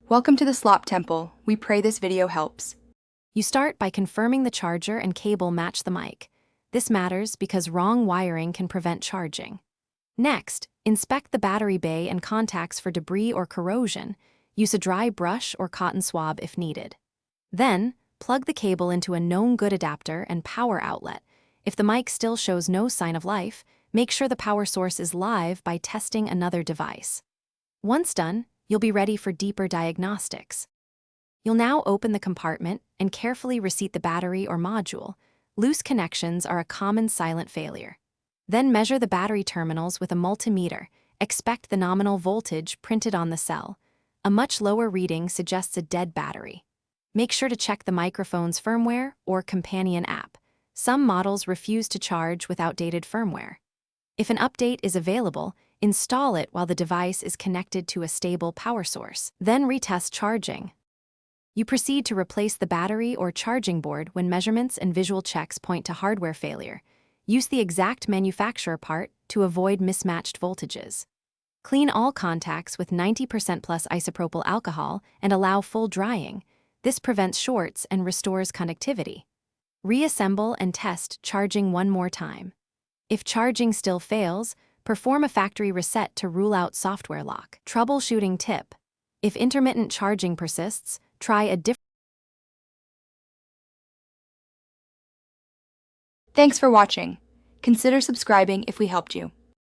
Welcome to the Slop Temple. We pray this video helps. You start by confirming the charger and cable match the mic. This matters because wrong wiring can prevent charging. Next, inspect the battery bay and contacts for debris or corrosion. Use a dry brush or cotton swab if needed. Then, plug the cable into a known good adapter and power outlet. If the mic still shows no sign of life, make sure the power source is live by testing another device. Once done, you'll be ready for deeper diagnostics. You'll now open the compartment and carefully reseat the battery or module. Loose connections are a common silent failure. Then measure the battery terminals with a multimeter. Expect the nominal voltage printed on the cell. A much lower reading suggests a dead battery. Make sure to check the microphone's firmware or companion app. Some models refuse to charge with outdated firmware. If an update is available, install it while the device is connected to a stable power source. Then retest charging. You proceed to replace the battery or charging board when measurements and visual checks point to hardware failure. Use the exact manufacturer part to avoid mismatched voltages. Clean all contacts with 90% plus isopropyl alcohol and allow full drying. This prevents shorts and restores conductivity. Reassemble and test charging one more time. If charging still fails, perform a factory reset to rule out software lock. Troubleshooting tip: if intermittent charging persists, try a different. Thanks for watching. Consider subscribing if we helped you.